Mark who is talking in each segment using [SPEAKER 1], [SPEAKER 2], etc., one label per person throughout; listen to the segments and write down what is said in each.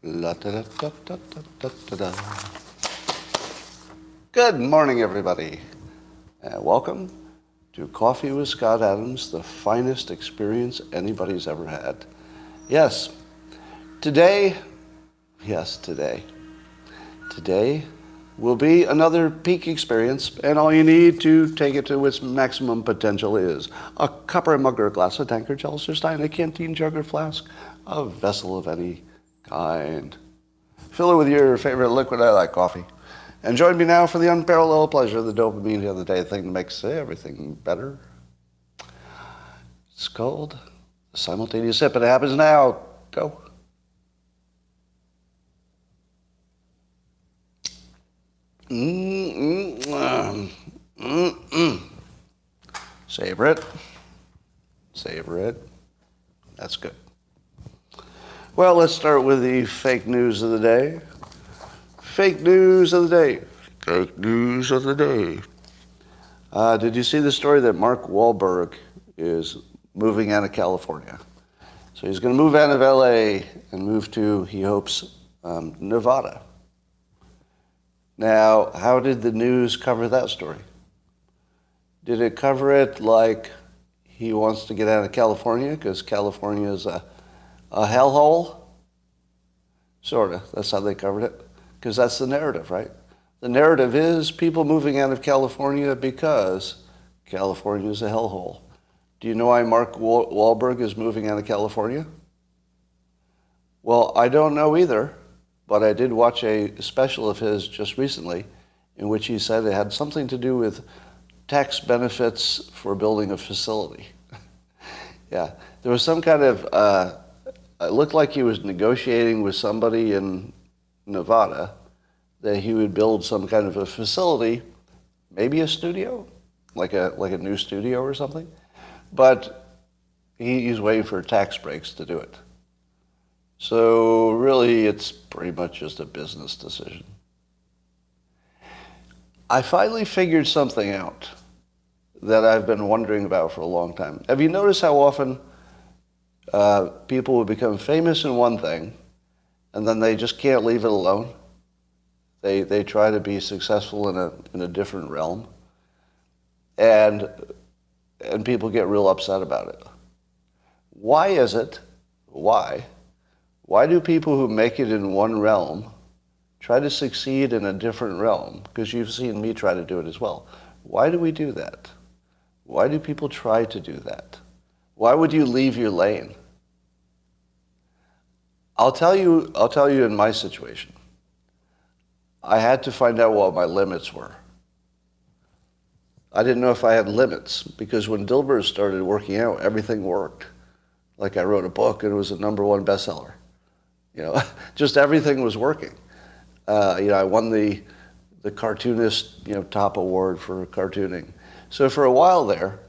[SPEAKER 1] La-da-da-da-da-da-da-da. Good morning, everybody, and welcome to Coffee with Scott Adams, the finest experience anybody's ever had. Yes, today will be another peak experience, and all you need to take it to its maximum potential is a cup or mug or glass, a tankard, chalice or stein, a canteen, jug or flask, a vessel of any kind. Fill it with your favorite liquid. I like coffee. And join me now for the unparalleled pleasure of the dopamine the other day thing that makes everything better. It's called the simultaneous sip, and it happens now. Go. Savor it. Savor it. That's good. Well, let's start with the fake news of the day. Fake news of the day. Fake news of the day. Did you see the story that Mark Wahlberg is moving out of California? So he's going to move out of LA and move to, he hopes, Nevada. Now, how did the news cover that story? Did it cover it like he wants to get out of California because California is a hellhole? Sort of. That's how they covered it. Because that's the narrative, right? The narrative is people moving out of California because California is a hellhole. Do you know why Mark Wahlberg is moving out of California? Well, I don't know either, but I did watch a special of his just recently in which he said it had something to do with tax benefits for building a facility. Yeah, there was some kind of, it looked like he was negotiating with somebody in Nevada that he would build some kind of a facility, maybe a studio, like a new studio or something, but he's waiting for tax breaks to do it. So really, it's pretty much just a business decision. I finally figured something out that I've been wondering about for a long time. Have you noticed how often people will become famous in one thing and then they just can't leave it alone? They try to be successful in a different realm, and people get real upset about it. Why is it? Why do people who make it in one realm try to succeed in a different realm? Because you've seen me try to do it as well. Why do we do that? Why do people try to do that? Why would you leave your lane? I'll tell you in my situation. I had to find out what my limits were. I didn't know if I had limits because when Dilbert started working out, everything worked. Like I wrote a book and it was a #1 bestseller. Just everything was working. I won the cartoonist, top award for cartooning. So for a while there,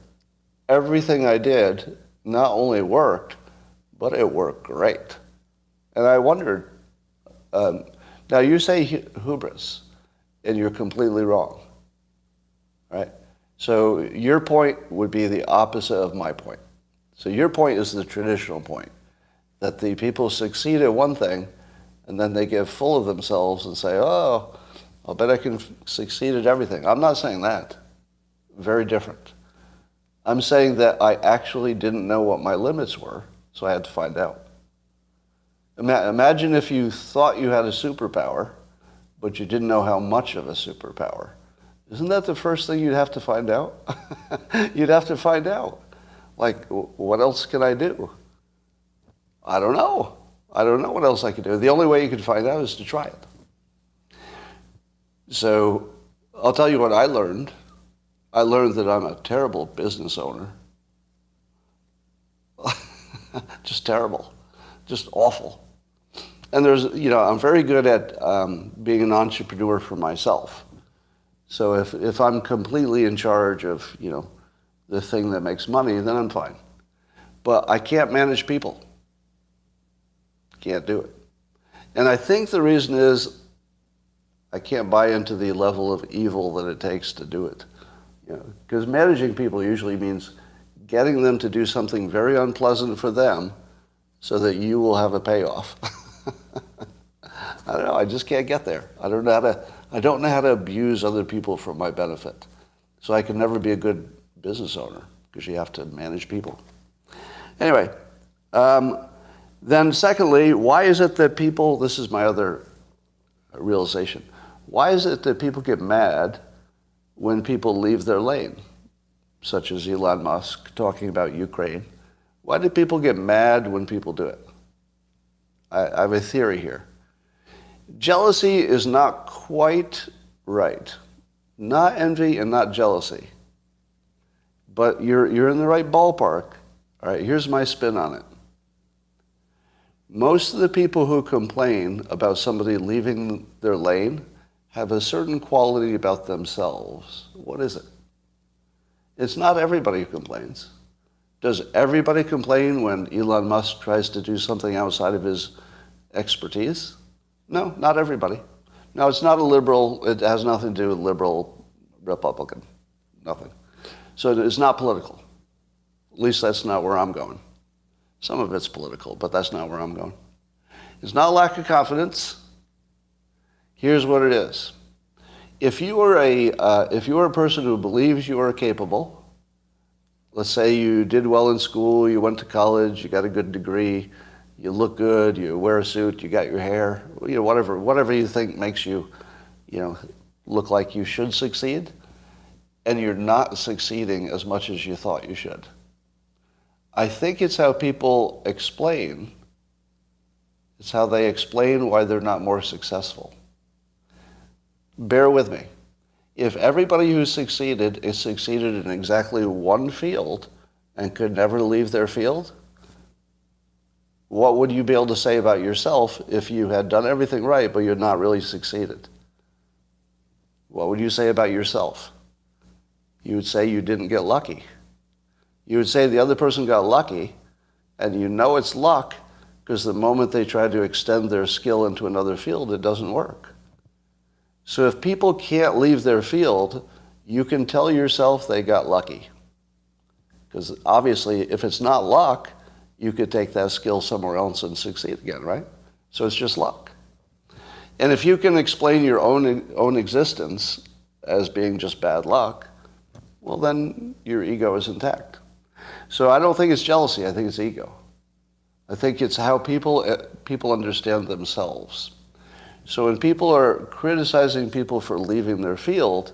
[SPEAKER 1] everything I did not only worked, but it worked great. And I wondered, now you say hubris, and you're completely wrong, right? So your point would be the opposite of my point. So your point is the traditional point, that the people succeed at one thing, and then they get full of themselves and say, oh, I'll bet I can succeed at everything. I'm not saying that. Very different. I'm saying that I actually didn't know what my limits were, so I had to find out. Imagine if you thought you had a superpower, but you didn't know how much of a superpower. Isn't that the first thing you'd have to find out? You'd have to find out. Like, what else can I do? I don't know. I don't know what else I could do. The only way you could find out is to try it. So I'll tell you what I learned. I learned that I'm a terrible business owner. Just terrible. Just awful. And I'm very good at being an entrepreneur for myself. So if I'm completely in charge of, the thing that makes money, then I'm fine. But I can't manage people. Can't do it. And I think the reason is I can't buy into the level of evil that it takes to do it. Because managing people usually means getting them to do something very unpleasant for them so that you will have a payoff. I don't know. I just can't get there. I don't know how to abuse other people for my benefit. So I can never be a good business owner because you have to manage people. Anyway, then secondly, why is it that people, this is my other realization, why is it that people get mad when people leave their lane, such as Elon Musk talking about Ukraine? Why do people get mad when people do it? I have a theory here. Jealousy is not quite right. Not envy and not jealousy. But you're in the right ballpark. All right, here's my spin on it. Most of the people who complain about somebody leaving their lane have a certain quality about themselves. What is it? It's not everybody who complains. Does everybody complain when Elon Musk tries to do something outside of his expertise? No, not everybody. No, it's not a liberal. It has nothing to do with liberal Republican. Nothing. So it's not political. At least that's not where I'm going. Some of it's political, but that's not where I'm going. It's not lack of confidence. Here's what it is. If you are a person who believes you are capable, let's say you did well in school, you went to college, you got a good degree, you look good, you wear a suit, you got your hair, whatever you think makes you, look like you should succeed, and you're not succeeding as much as you thought you should. I think it's how people explain. It's how they explain why they're not more successful. Bear with me. If everybody who succeeded is succeeded in exactly one field and could never leave their field, what would you be able to say about yourself if you had done everything right but you're not really succeeded? What would you say about yourself? You would say you didn't get lucky. You would say the other person got lucky, and you know it's luck because the moment they try to extend their skill into another field, it doesn't work. So if people can't leave their field, you can tell yourself they got lucky. Because obviously, if it's not luck, you could take that skill somewhere else and succeed again, right? So it's just luck. And if you can explain your own existence as being just bad luck, well, then your ego is intact. So I don't think it's jealousy. I think it's ego. I think it's how people understand themselves. So when people are criticizing people for leaving their field,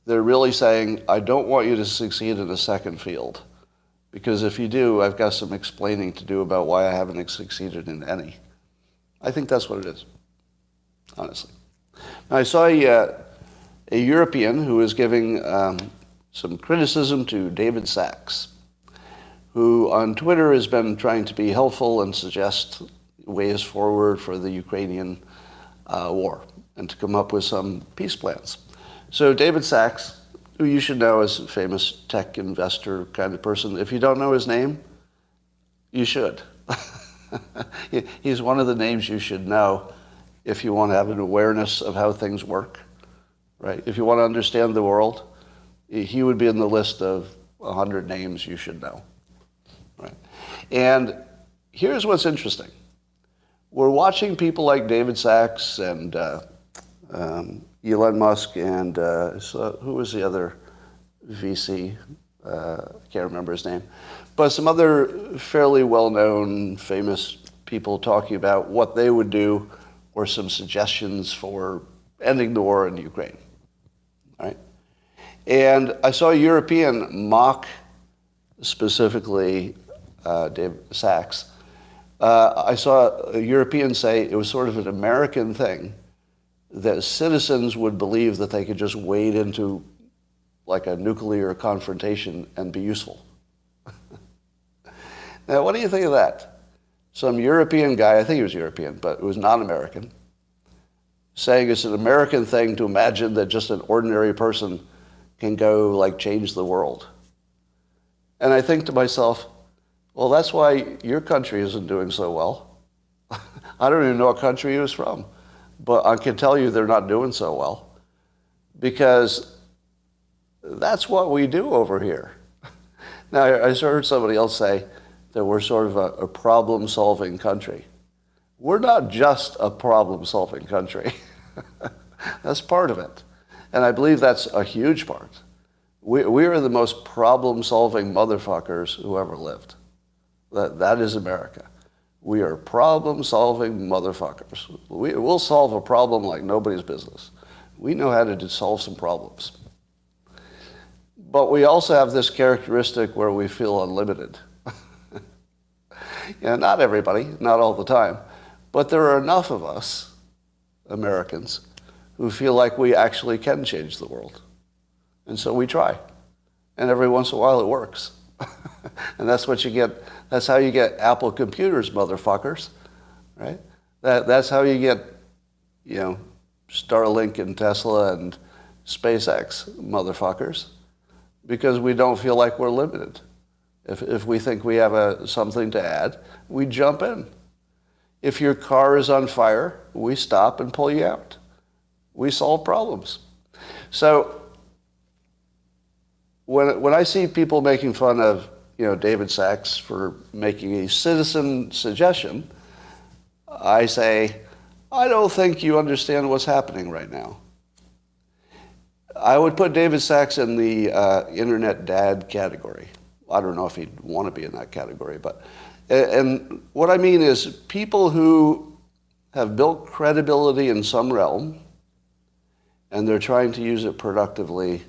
[SPEAKER 1] they're really saying, I don't want you to succeed in a second field. Because if you do, I've got some explaining to do about why I haven't succeeded in any. I think that's what it is, honestly. Now, I saw a European who was giving some criticism to David Sachs, who on Twitter has been trying to be helpful and suggest ways forward for the Ukrainian war and to come up with some peace plans. So David Sachs, who you should know as a famous tech investor kind of person, if you don't know his name, you should. He's one of the names you should know if you want to have an awareness of how things work, right? If you want to understand the world, he would be in the list of 100 names you should know, right? And here's what's interesting. We're watching people like David Sachs and Elon Musk and so who was the other VC? I can't remember his name. But some other fairly well-known, famous people talking about what they would do or some suggestions for ending the war in Ukraine, right? And I saw a European mock specifically David Sachs. I saw a European say it was sort of an American thing that citizens would believe that they could just wade into like a nuclear confrontation and be useful. Now, what do you think of that? Some European guy, I think he was European, but it was not American, saying it's an American thing to imagine that just an ordinary person can go like change the world. And I think to myself, well, that's why your country isn't doing so well. I don't even know what country he was from, but I can tell you they're not doing so well because that's what we do over here. Now, I heard somebody else say that we're sort of a problem-solving country. We're not just a problem-solving country. That's part of it. And I believe that's a huge part. We are the most problem-solving motherfuckers who ever lived. That is America. We are problem-solving motherfuckers. We'll solve a problem like nobody's business. We know how to solve some problems. But we also have this characteristic where we feel unlimited. Not everybody, not all the time, but there are enough of us, Americans, who feel like we actually can change the world. And so we try. And every once in a while it works. And that's what you get. That's how you get Apple computers, motherfuckers. Right? That's how you get, Starlink and Tesla and SpaceX, motherfuckers. Because we don't feel like we're limited. If we think we have something to add, we jump in. If your car is on fire, we stop and pull you out. We solve problems. So when I see people making fun of David Sachs for making a citizen suggestion, I say, I don't think you understand what's happening right now. I would put David Sachs in the internet dad category. I don't know if he'd want to be in that category, and what I mean is people who have built credibility in some realm and they're trying to use it productively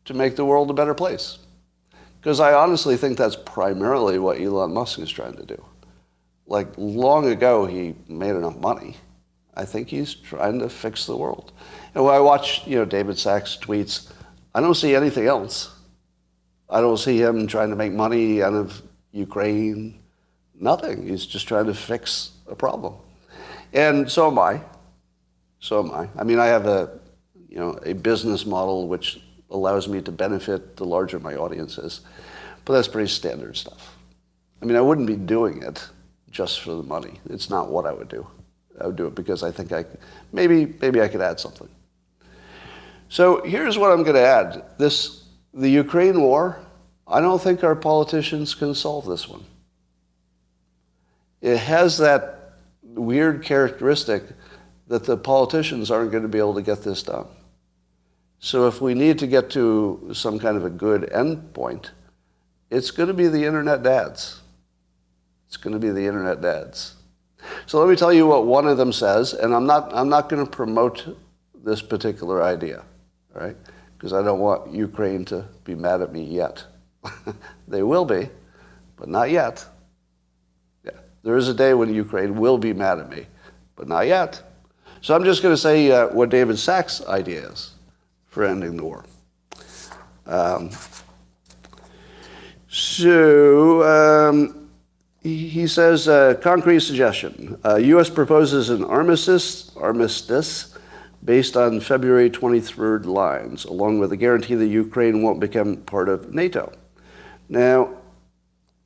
[SPEAKER 1] to make the world a better place. Because I honestly think that's primarily what Elon Musk is trying to do. Like long ago he made enough money. I think he's trying to fix the world. And when I watch, David Sachs tweets, I don't see anything else. I don't see him trying to make money out of Ukraine. Nothing. He's just trying to fix a problem. And so am I. I mean, I have a business model which allows me to benefit the larger my audience is. But that's pretty standard stuff. I mean, I wouldn't be doing it just for the money. It's not what I would do. I would do it because I think maybe I could add something. So here's what I'm going to add. The Ukraine war, I don't think our politicians can solve this one. It has that weird characteristic that the politicians aren't going to be able to get this done. So if we need to get to some kind of a good end point, it's going to be the internet dads. It's going to be the internet dads. So let me tell you what one of them says, and I'm not going to promote this particular idea, all right? Because I don't want Ukraine to be mad at me yet. They will be, but not yet. Yeah, there is a day when Ukraine will be mad at me, but not yet. So I'm just going to say what David Sachs' idea is for ending the war. He says, concrete suggestion. U.S. proposes an armistice based on February 23rd lines, along with a guarantee that Ukraine won't become part of NATO. Now,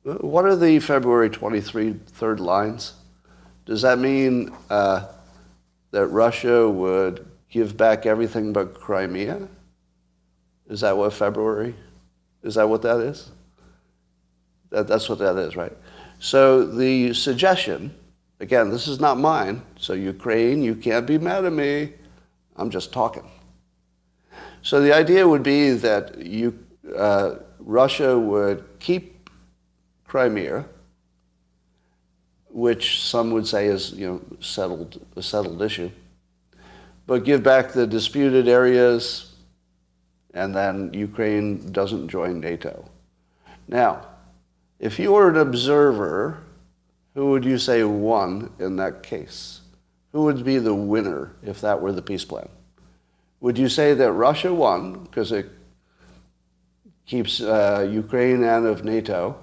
[SPEAKER 1] what are the February 23rd lines? Does that mean that Russia would give back everything but Crimea? Is that what that is? That's what that is, right? So the suggestion, again, this is not mine, so Ukraine, you can't be mad at me. I'm just talking. So the idea would be that Russia would keep Crimea, which some would say is a settled issue, but give back the disputed areas, and then Ukraine doesn't join NATO. Now, if you were an observer, who would you say won in that case? Who would be the winner if that were the peace plan? Would you say that Russia won because it keeps Ukraine out of NATO,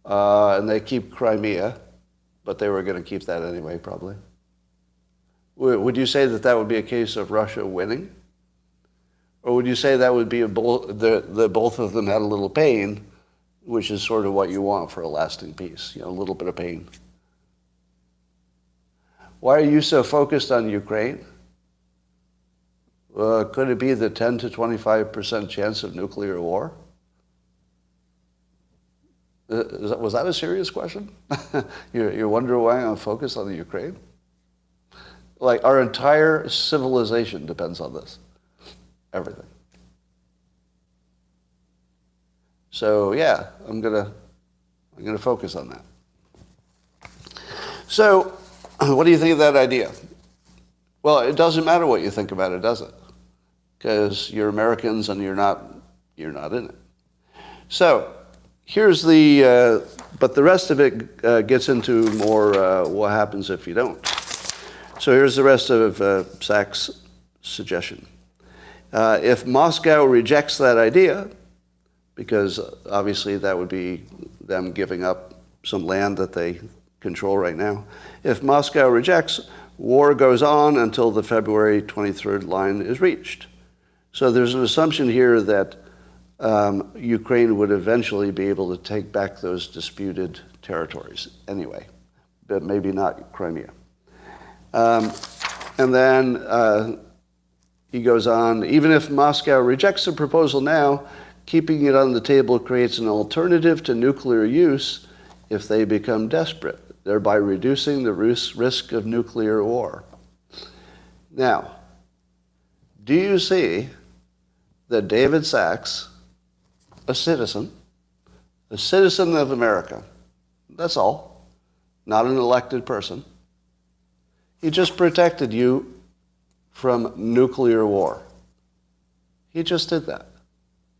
[SPEAKER 1] and they keep Crimea, but they were going to keep that anyway, probably? Would you say that would be a case of Russia winning? Or would you say that would be the both of them had a little pain, which is sort of what you want for a lasting peace, a little bit of pain? Why are you so focused on Ukraine? Could it be the 10 to 25% chance of nuclear war? Was that a serious question? You're wondering why I'm focused on the Ukraine? Like, our entire civilization depends on this. Everything. So yeah, I'm gonna focus on that. So, what do you think of that idea? Well, it doesn't matter what you think about it, does it? Because you're Americans and you're not in it. So, here's but the rest of it gets into more what happens if you don't. So here's the rest of Sachs' suggestion. If Moscow rejects that idea, because obviously that would be them giving up some land that they control right now. If Moscow rejects, war goes on until the February 23rd line is reached. So there's an assumption here that Ukraine would eventually be able to take back those disputed territories anyway, but maybe not Crimea. And then he goes on, even if Moscow rejects the proposal now, keeping it on the table creates an alternative to nuclear use if they become desperate, thereby reducing the risk of nuclear war. Now, do you see that David Sachs, a citizen of America, that's all, not an elected person, he just protected you from nuclear war. He just did that.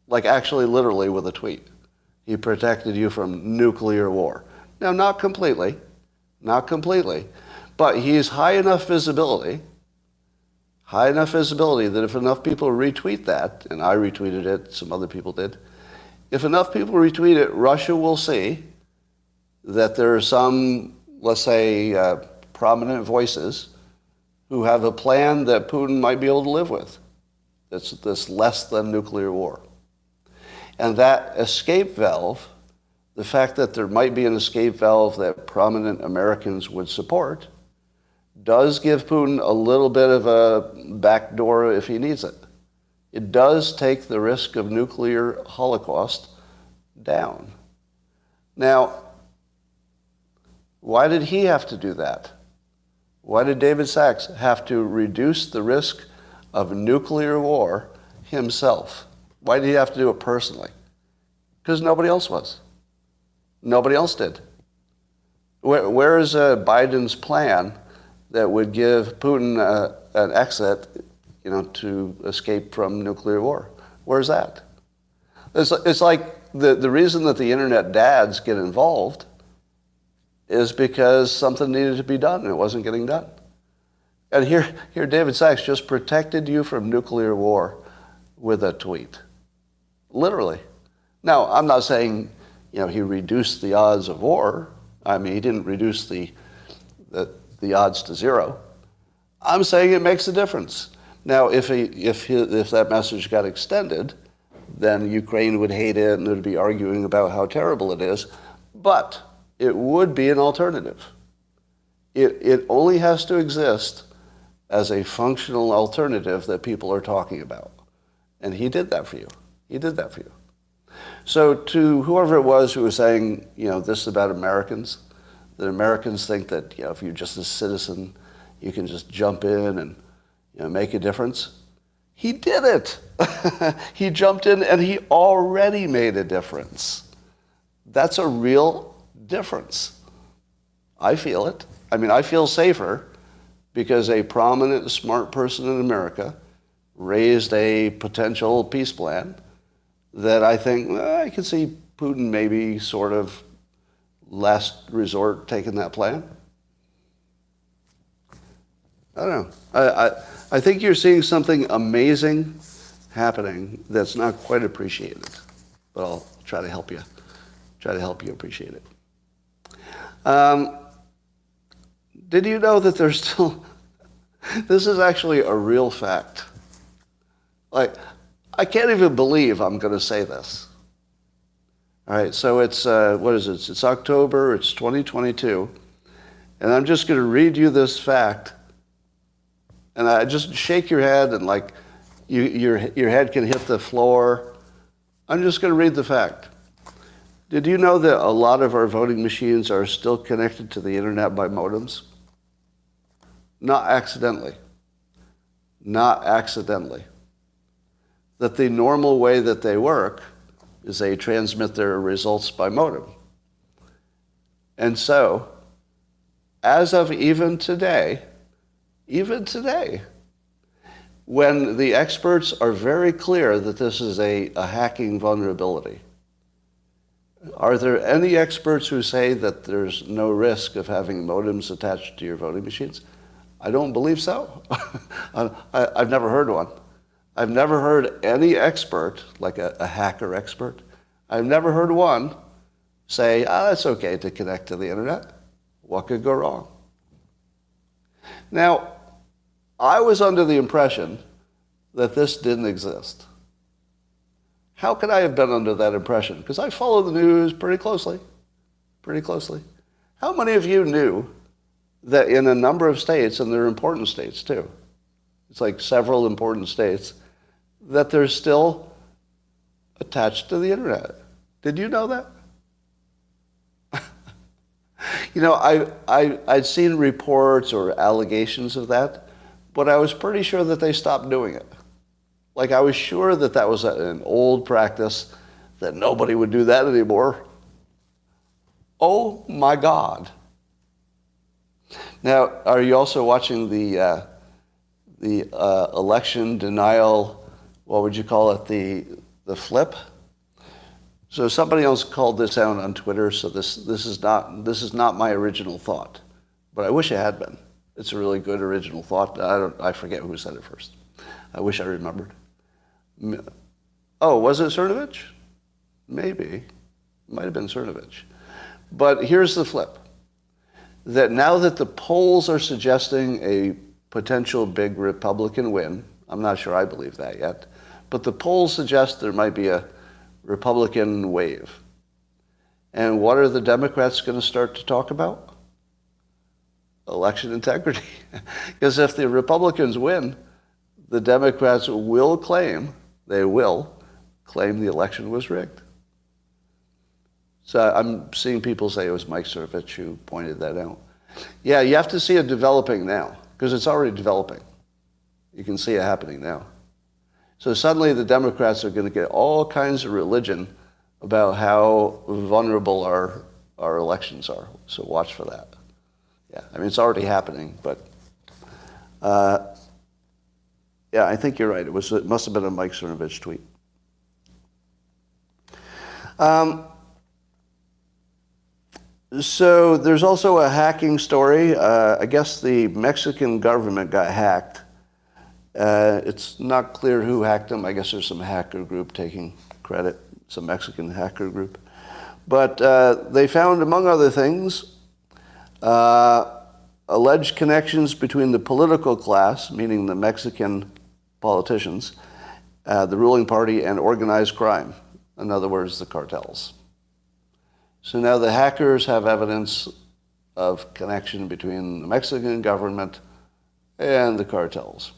[SPEAKER 1] Like actually literally with a tweet. He protected you from nuclear war. Now, not completely, but he's high enough visibility that if enough people retweet that, and I retweeted it, some other people did, if enough people retweet it, Russia will see that there are some, let's say, prominent voices who have a plan that Putin might be able to live with. That's this less than nuclear war. And that escape valve, the fact that there might be an escape valve that prominent Americans would support, does give Putin a little bit of a backdoor if he needs it. It does take the risk of nuclear holocaust down. Now, why did he have to do that? Why did David Sachs have to reduce the risk of nuclear war himself? Why did he have to do it personally? Because nobody else was. Nobody else did. Where is Biden's plan that would give Putin an exit, to escape from nuclear war? Where's that? It's like the reason that the internet dads get involved is because something needed to be done and it wasn't getting done. And here David Sachs just protected you from nuclear war with a tweet. Literally. Now, I'm not saying, he reduced the odds of war. I mean, he didn't reduce the odds to zero. I'm saying it makes a difference. Now, if that message got extended, then Ukraine would hate it and they'd be arguing about how terrible it is. But it would be an alternative. It only has to exist as a functional alternative that people are talking about. And he did that for you. He did that for you. So to whoever it was who was saying, this is about Americans, that Americans think that, if you're just a citizen, you can just jump in and, make a difference. He did it. He jumped in and he already made a difference. That's a real difference. I feel it. I mean, I feel safer because a prominent, smart person in America raised a potential peace plan that I think, I can see Putin maybe sort of last resort taking that plan. I don't know. I think you're seeing something amazing happening that's not quite appreciated, but I'll try to help you. Try to help you appreciate it. Did you know that there's still... This is actually a real fact. Like, I can't even believe I'm going to say this. All right, so it's, what is it? It's October, it's 2022, and I'm just going to read you this fact, and I just shake your head and like your head can hit the floor. I'm just going to read the fact. Did you know that a lot of our voting machines are still connected to the internet by modems? Not accidentally. Not accidentally. That the normal way that they work is they transmit their results by modem. And so, as of even today, when the experts are very clear that this is a hacking vulnerability, are there any experts who say that there's no risk of having modems attached to your voting machines? I don't believe so. I've never heard one. I've never heard any expert, like a hacker expert, I've never heard one say, it's okay to connect to the internet. What could go wrong? Now, I was under the impression that this didn't exist. How could I have been under that impression? Because I follow the news pretty closely. How many of you knew that in a number of states, and they're important states too, it's like several important states, that they're still attached to the internet? Did you know that? I'd seen reports or allegations of that, but I was pretty sure that they stopped doing it. Like, I was sure that that was an old practice, that nobody would do that anymore. Oh my God. Now, are you also watching the election denial, what would you call it, the flip? So somebody else called this out on Twitter, so this is not my original thought, but I wish it had been. It's a really good original thought. I forget who said it first. I wish I remembered. Oh, was it Cernovich? Maybe. It might have been Cernovich. But here's the flip. That now that the polls are suggesting a potential big Republican win, I'm not sure I believe that yet, but the polls suggest there might be a Republican wave. And what are the Democrats going to start to talk about? Election integrity. Because if the Republicans win, the Democrats will claim the election was rigged. So I'm seeing people say it was Mike Cernovich who pointed that out. Yeah, you have to see it developing now, because it's already developing. You can see it happening now. So suddenly the Democrats are going to get all kinds of religion about how vulnerable our elections are. So watch for that. Yeah, I mean, it's already happening, but yeah, I think you're right. It must have been a Mike Cernovich tweet. So there's also a hacking story. I guess the Mexican government got hacked. It's not clear who hacked them. I guess there's some hacker group taking credit, some Mexican hacker group. But they found, among other things, alleged connections between the political class, meaning the Mexican politicians, the ruling party, and organized crime. In other words, the cartels. So now the hackers have evidence of connection between the Mexican government and the cartels.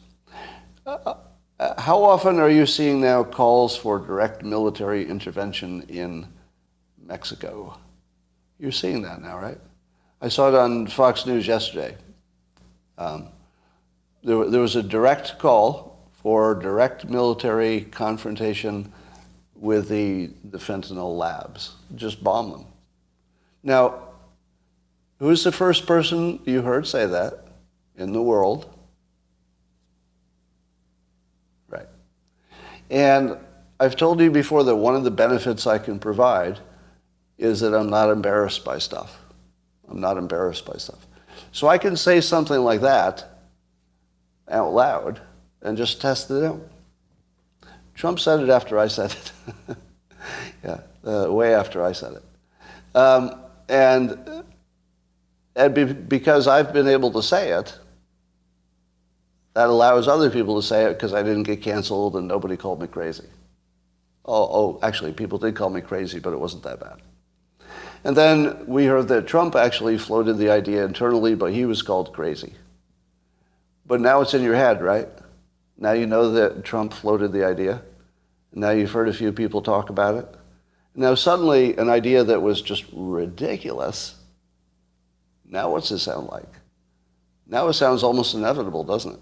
[SPEAKER 1] How often are you seeing now calls for direct military intervention in Mexico? You're seeing that now, right? I saw it on Fox News yesterday. There was a direct call for direct military confrontation with the fentanyl labs. Just bomb them. Now, who's the first person you heard say that in the world? Right. And I've told you before that one of the benefits I can provide is that I'm not embarrassed by stuff. I'm not embarrassed by stuff. So I can say something like that out loud and just test it out. Trump said it after I said it. Yeah, way after I said it. Because I've been able to say it, that allows other people to say it because I didn't get canceled and nobody called me crazy. Actually, people did call me crazy, but it wasn't that bad. And then we heard that Trump actually floated the idea internally, but he was called crazy. But now it's in your head, right? Now you know that Trump floated the idea. Now you've heard a few people talk about it. Now suddenly an idea that was just ridiculous, now what's it sound like? Now it sounds almost inevitable, doesn't it?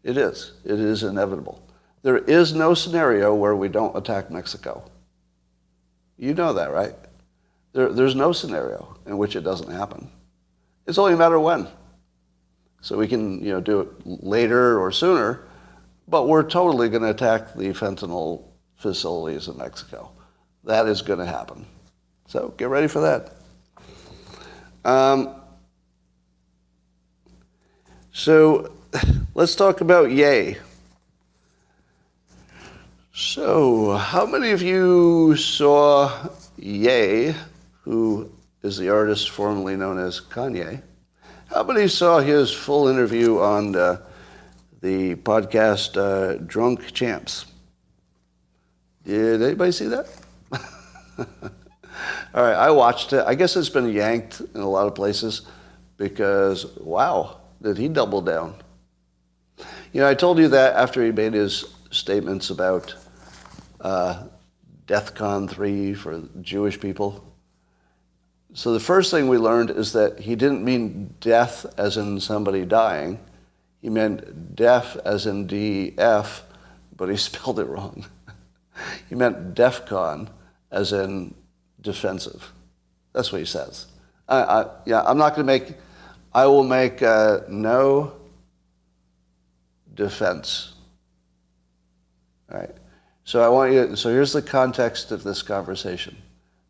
[SPEAKER 1] It is. It is inevitable. There is no scenario where we don't attack Mexico. You know that, right? There's no scenario in which it doesn't happen. It's only a matter of when. So we can, do it later or sooner, but we're totally going to attack the fentanyl facilities in Mexico. That is going to happen. So get ready for that. So let's talk about Ye. So how many of you saw Ye, who is the artist formerly known as Kanye? How many saw his full interview on the podcast Drunk Champs? Did anybody see that? All right, I watched it. I guess it's been yanked in a lot of places because, wow, did he double down. I told you that after he made his statements about DEFCON 3 for Jewish people. So the first thing we learned is that he didn't mean death as in somebody dying. He meant deaf as in D-F, but he spelled it wrong. He meant DEFCON as in defensive. That's what he says. I will make no defense. All right. So here's the context of this conversation.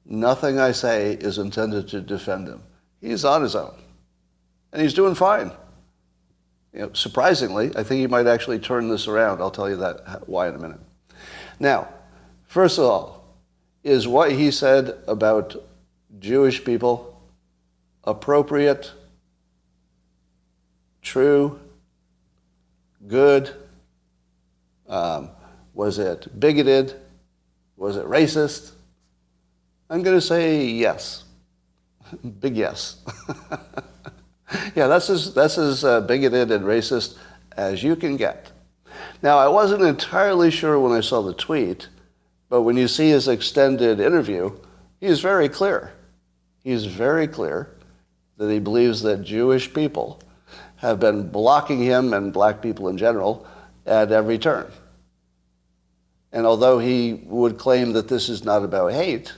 [SPEAKER 1] Nothing I say is intended to defend him. He's on his own. And he's doing fine. Surprisingly, I think he might actually turn this around. I'll tell you why in a minute. Now, first of all, is what he said about Jewish people appropriate, true, good? Was it bigoted? Was it racist? I'm going to say yes. Big yes. Yeah, that's as bigoted and racist as you can get. Now, I wasn't entirely sure when I saw the tweet, but when you see his extended interview, he's very clear. He's very clear that he believes that Jewish people have been blocking him and black people in general at every turn. And although he would claim that this is not about hate,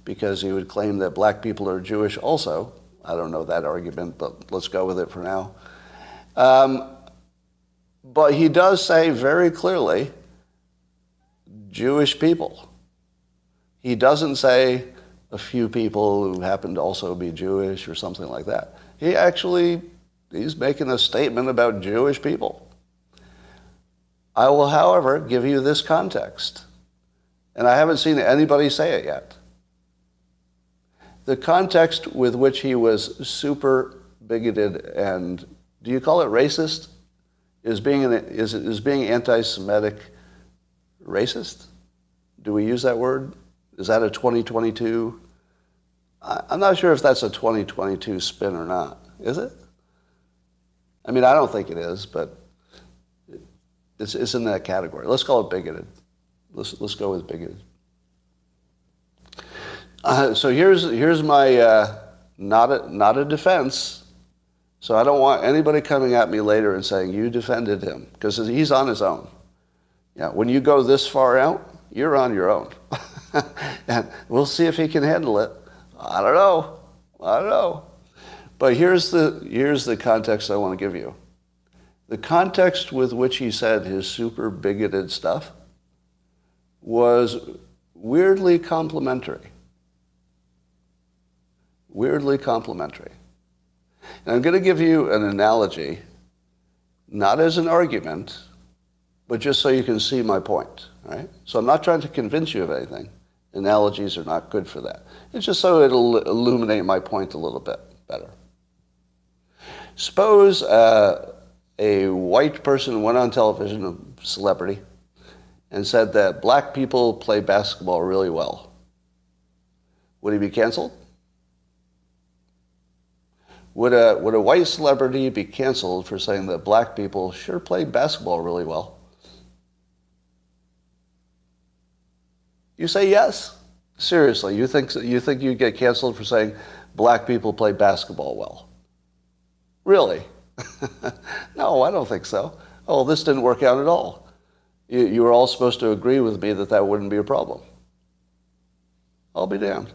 [SPEAKER 1] because he would claim that black people are Jewish also, I don't know that argument, but let's go with it for now. But he does say very clearly, Jewish people. He doesn't say a few people who happen to also be Jewish or something like that. He's making a statement about Jewish people. I will, however, give you this context. And I haven't seen anybody say it yet. The context with which he was super bigoted and, do you call it racist? Is being anti-Semitic racist? Do we use that word? Is that a 2022? I'm not sure if that's a 2022 spin or not. Is it? I mean, I don't think it is, but it's in that category. Let's call it bigoted. Let's go with bigoted. So here's my not a defense. So I don't want anybody coming at me later and saying you defended him, because he's on his own. Yeah, when you go this far out, you're on your own, and we'll see if he can handle it. I don't know. But here's the context I want to give you. The context with which he said his super bigoted stuff was weirdly complimentary. Weirdly complimentary. And I'm going to give you an analogy, not as an argument, but just so you can see my point. Right? So I'm not trying to convince you of anything. Analogies are not good for that. It's just so it'll illuminate my point a little bit better. Suppose a white person went on television, a celebrity, and said that black people play basketball really well. Would he be canceled? Would a white celebrity be canceled for saying that black people sure play basketball really well? You say yes? Seriously, you think you get canceled for saying black people play basketball well? Really? No, I don't think so. Oh, this didn't work out at all. You were all supposed to agree with me that wouldn't be a problem. I'll be damned.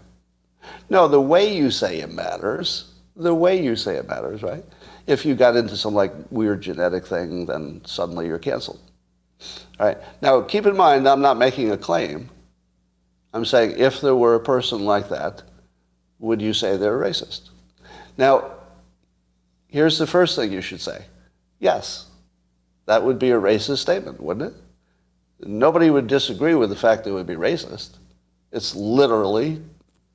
[SPEAKER 1] No, the way you say it matters. The way you say it matters, right? If you got into some like weird genetic thing, then suddenly you're canceled. All right. Now, keep in mind, I'm not making a claim. I'm saying if there were a person like that, would you say they're racist? Now, here's the first thing you should say. Yes, that would be a racist statement, wouldn't it? Nobody would disagree with the fact that it would be racist. It's literally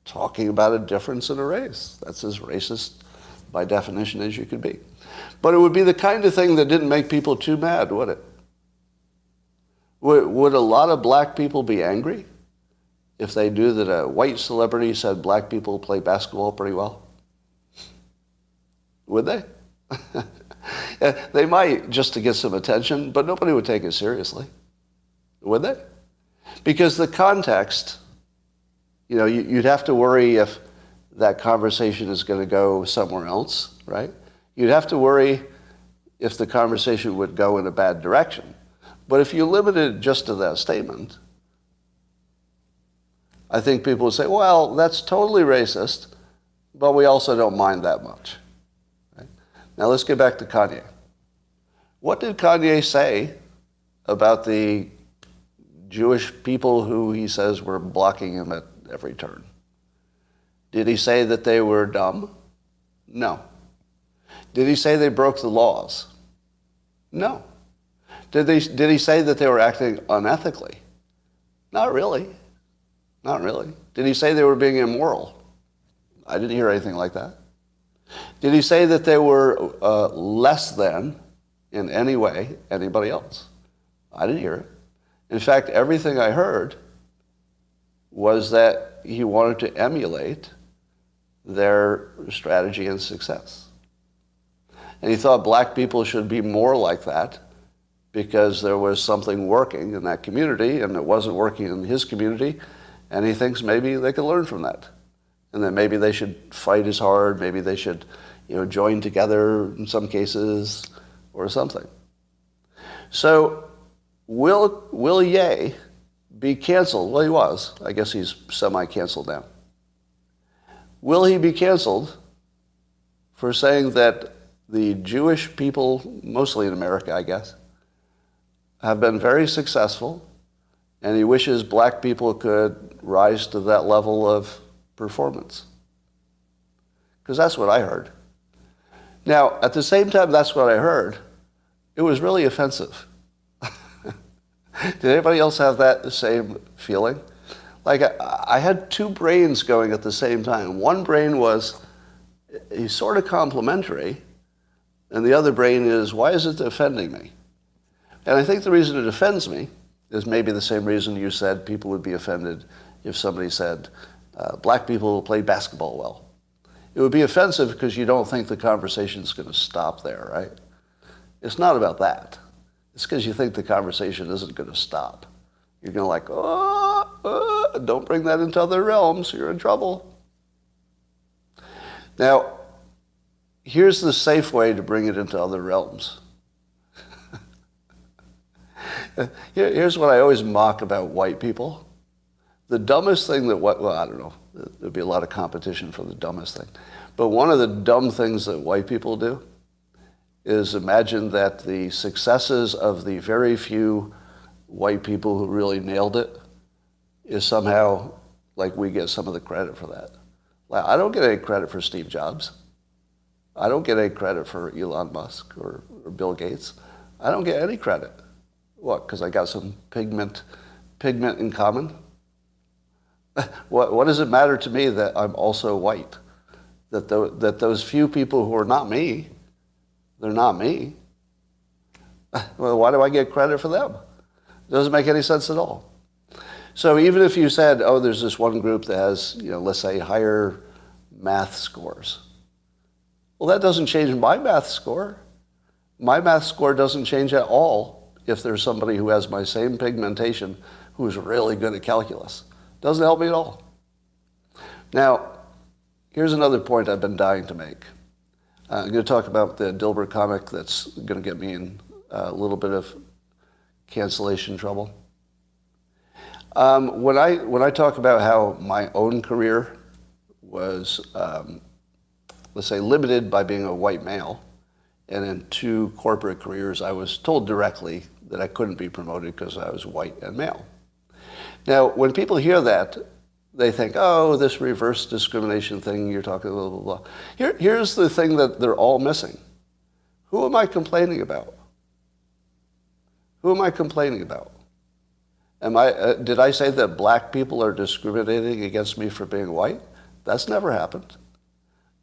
[SPEAKER 1] talking about a difference in a race. That's as racist by definition as you could be. But it would be the kind of thing that didn't make people too mad, would it? Would a lot of black people be angry if they knew that a white celebrity said black people play basketball pretty well? Would they? They might, just to get some attention, but nobody would take it seriously. Would they? Because the context, you'd have to worry if that conversation is going to go somewhere else, right? You'd have to worry if the conversation would go in a bad direction. But if you limit it just to that statement, I think people would say, well, that's totally racist, but we also don't mind that much. Right? Now let's get back to Kanye. What did Kanye say about the Jewish people who he says were blocking him at every turn? Did he say that they were dumb? No. Did he say they broke the laws? No. Did he say that they were acting unethically? Not really. Not really. Did he say they were being immoral? I didn't hear anything like that. Did he say that they were less than, in any way, anybody else? I didn't hear it. In fact, everything I heard was that he wanted to emulate their strategy and success. And he thought black people should be more like that because there was something working in that community and it wasn't working in his community, and he thinks maybe they could learn from that. And that maybe they should fight as hard, maybe they should join together in some cases or something. So will Ye be canceled? Well, he was. I guess he's semi-canceled now. Will he be canceled for saying that the Jewish people, mostly in America, I guess, have been very successful, and he wishes black people could rise to that level of performance? Because that's what I heard. Now, at the same time that's what I heard, it was really offensive. Did anybody else have that same feeling? Like, I had two brains going at the same time. One brain was, he's sort of complimentary, and the other brain is, why is it offending me? And I think the reason it offends me is maybe the same reason you said people would be offended if somebody said, black people play basketball well. It would be offensive because you don't think the conversation's going to stop there, right? It's not about that. It's because you think the conversation isn't going to stop. You're going to don't bring that into other realms. You're in trouble. Now, here's the safe way to bring it into other realms. Here's what I always mock about white people. The dumbest thing that, I don't know, there'd be a lot of competition for the dumbest thing. But one of the dumb things that white people do is imagine that the successes of the very few white people who really nailed it is somehow like we get some of the credit for that. Like, I don't get any credit for Steve Jobs. I don't get any credit for Elon Musk or Bill Gates. I don't get any credit. What, because I got some pigment in common? What does it matter to me that I'm also white? That those few people who are not me, they're not me. Well, why do I get credit for them? It doesn't make any sense at all. So even if you said, oh, there's this one group that has, let's say higher math scores. Well, that doesn't change my math score. My math score doesn't change at all if there's somebody who has my same pigmentation who's really good at calculus. Doesn't help me at all. Now, here's another point I've been dying to make. I'm going to talk about the Dilbert comic that's going to get me in a little bit of cancellation trouble. When I talk about how my own career was, let's say, limited by being a white male, and in 2 corporate careers, I was told directly that I couldn't be promoted because I was white and male. Now, when people hear that, they think, oh, this reverse discrimination thing, you're talking blah, blah, blah. Here's the thing that they're all missing. Who am I complaining about? Who am I complaining about? Did I say that black people are discriminating against me for being white? That's never happened.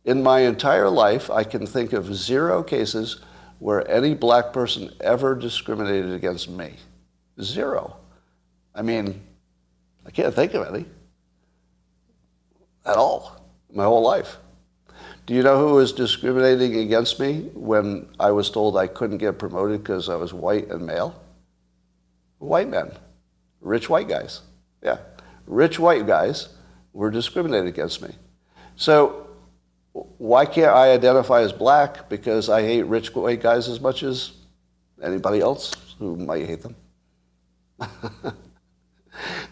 [SPEAKER 1] In my entire life, I can think of 0 cases where any black person ever discriminated against me. 0. I mean, I can't think of any at all, my whole life. Do you know who was discriminating against me when I was told I couldn't get promoted because I was white and male? White men. Rich white guys. Yeah. Rich white guys were discriminated against me. So why can't I identify as black? Because I hate rich white guys as much as anybody else who might hate them.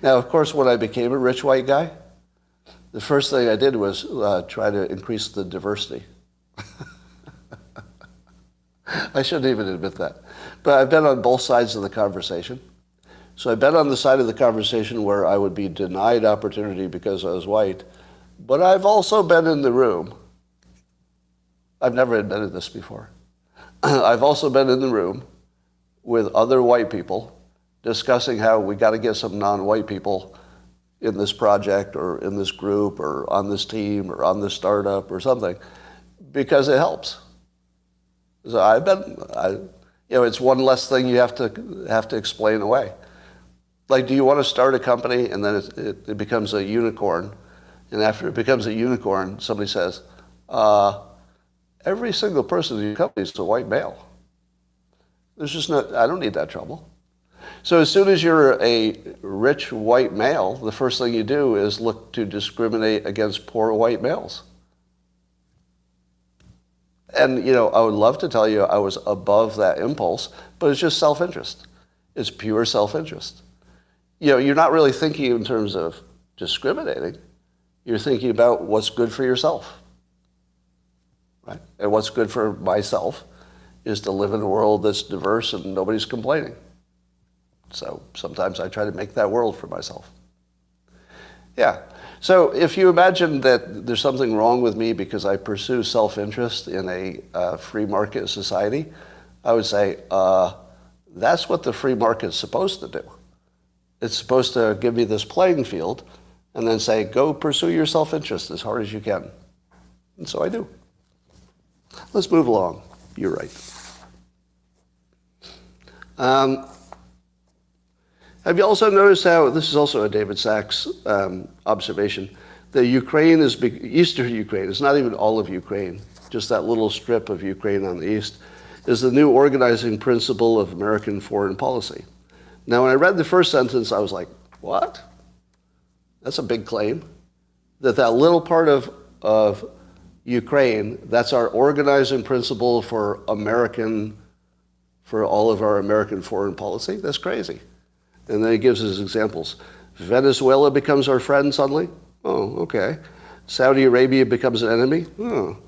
[SPEAKER 1] Now, of course, when I became a rich white guy, the first thing I did was try to increase the diversity. I shouldn't even admit that. But I've been on both sides of the conversation. So I've been on the side of the conversation where I would be denied opportunity because I was white. But I've also been in the room. I've never admitted this before. I've also been in the room with other white people discussing how we got to get some non-white people in this project or in this group or on this team or on this startup or something because it helps. So it's one less thing you have to explain away. Like, do you want to start a company and then it becomes a unicorn, and after it becomes a unicorn, somebody says, every single person in your company is a white male. I don't need that trouble. So as soon as you're a rich white male, the first thing you do is look to discriminate against poor white males. And, I would love to tell you I was above that impulse, but it's just self-interest. It's pure self-interest. You're not really thinking in terms of discriminating. You're thinking about what's good for yourself, right? And what's good for myself is to live in a world that's diverse and nobody's complaining. So sometimes I try to make that world for myself. Yeah. So if you imagine that there's something wrong with me because I pursue self-interest in a free market society, I would say, that's what the free market's supposed to do. It's supposed to give me this playing field and then say, go pursue your self-interest as hard as you can. And so I do. Let's move along. You're right. Have you also noticed how, this is also a David Sachs observation, that Ukraine Eastern Ukraine, it's not even all of Ukraine, just that little strip of Ukraine on the east, is the new organizing principle of American foreign policy. Now, when I read the first sentence, I was like, what? That's a big claim. That little part of Ukraine, that's our organizing principle for all of our American foreign policy? That's crazy. And then he gives us examples. Venezuela becomes our friend suddenly? Oh, okay. Saudi Arabia becomes an enemy? Oh.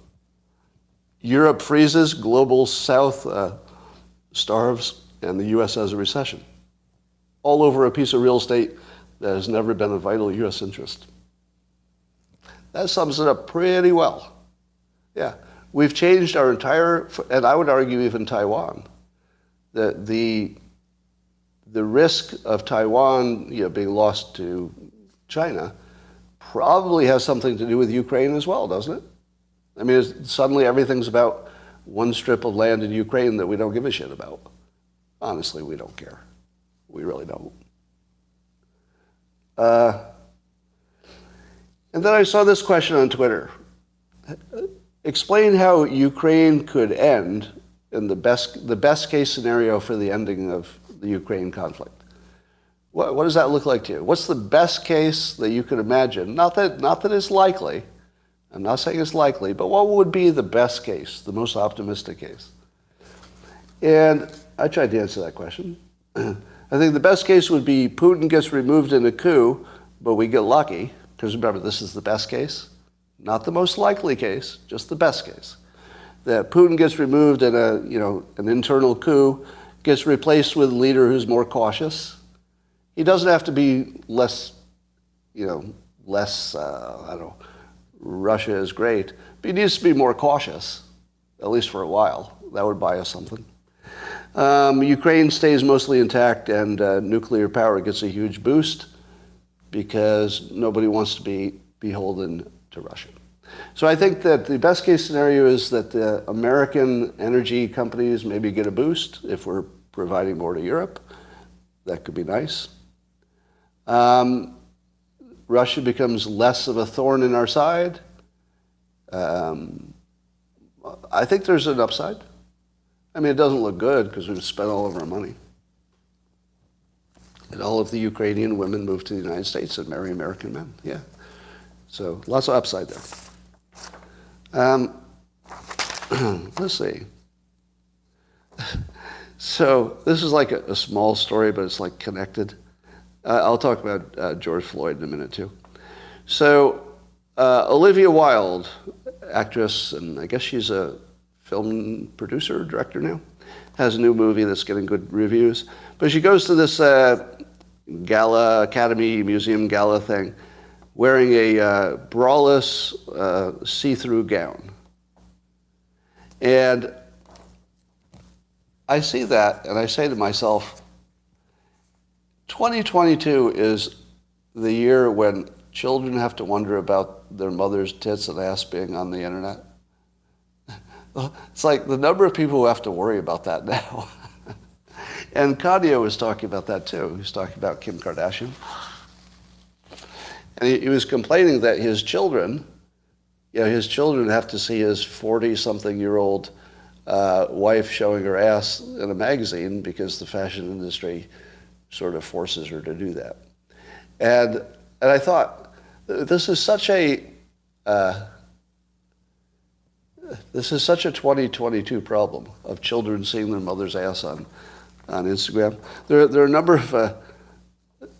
[SPEAKER 1] Europe freezes, global south starves, and the U.S. has a recession. All over a piece of real estate that has never been a vital U.S. interest. That sums it up pretty well. Yeah. We've changed our entire, and I would argue even Taiwan, that the risk of Taiwan being lost to China probably has something to do with Ukraine as well, doesn't it? I mean, suddenly everything's about one strip of land in Ukraine that we don't give a shit about. Honestly, we don't care. We really don't. And then I saw this question on Twitter. Explain how Ukraine could end in the best case scenario for the ending of the Ukraine conflict. What does that look like to you? What's the best case that you could imagine? Not that it's likely. I'm not saying it's likely, but what would be the best case, the most optimistic case? And I tried to answer that question. I think the best case would be Putin gets removed in a coup, but we get lucky, because remember, this is the best case, not the most likely case, just the best case. That Putin gets removed in an internal coup, gets replaced with a leader who's more cautious. He doesn't have to be less, Russia is great, but he needs to be more cautious, at least for a while. That would buy us something. Ukraine stays mostly intact, and nuclear power gets a huge boost because nobody wants to be beholden to Russia. So I think that the best case scenario is that the American energy companies maybe get a boost if we're providing more to Europe. That could be nice. Russia becomes less of a thorn in our side. I think there's an upside. I mean, it doesn't look good because we've spent all of our money. And all of the Ukrainian women move to the United States and marry American men. Yeah. So lots of upside there. Let's see. So this is like a small story, but it's like connected. I'll talk about George Floyd in a minute too. So Olivia Wilde, actress, and I guess she's a film producer, director now, has a new movie that's getting good reviews. But she goes to this gala, Academy Museum gala thing, wearing a braless see-through gown. And I see that and I say to myself, 2022 is the year when children have to wonder about their mother's tits and ass being on the internet. It's like the number of people who have to worry about that now. And Kanye was talking about that too. He was talking about Kim Kardashian. And he was complaining that his children have to see his 40-something-year-old wife showing her ass in a magazine because the fashion industry sort of forces her to do that. And I thought, this is such a 2022 problem of children seeing their mother's ass on Instagram. There are a number of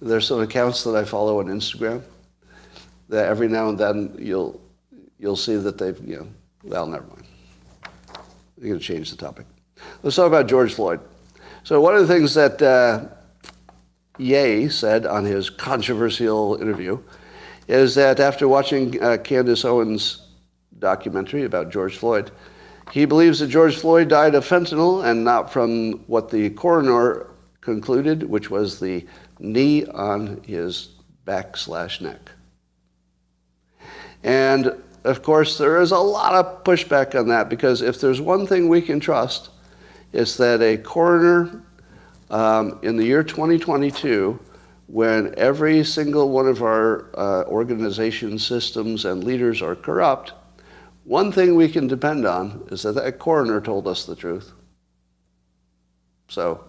[SPEAKER 1] there's some accounts that I follow on Instagram that every now and then you'll see that they've well, never mind. I'm going to change the topic. Let's talk about George Floyd. So one of the things that Ye said on his controversial interview is that after watching Candace Owens' documentary about George Floyd, he believes that George Floyd died of fentanyl and not from what the coroner concluded, which was the knee on his back/neck. And of course, there is a lot of pushback on that because if there's one thing we can trust, it's that a coroner in the year 2022, when every single one of our organization systems and leaders are corrupt, one thing we can depend on is that that coroner told us the truth. So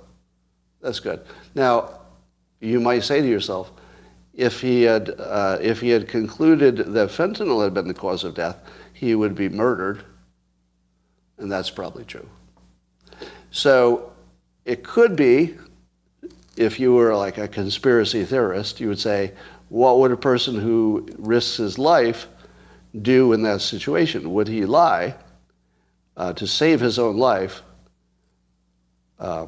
[SPEAKER 1] that's good. Now, you might say to yourself, if he had concluded that fentanyl had been the cause of death, he would be murdered, and that's probably true. So it could be, if you were like a conspiracy theorist, you would say, what would a person who risks his life do in that situation? Would he lie to save his own life? I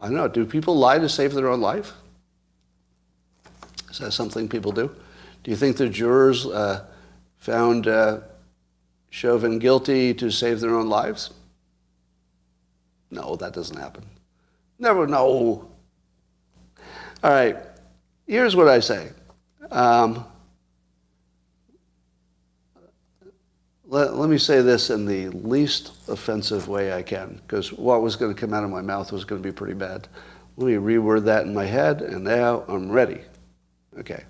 [SPEAKER 1] don't know. Do people lie to save their own life? Is that something people do? Do you think the jurors found Chauvin guilty to save their own lives? No, that doesn't happen. Never, no. All right, here's what I say. Let me say this in the least offensive way I can, because what was going to come out of my mouth was going to be pretty bad. Let me reword that in my head, and now I'm ready. Okay.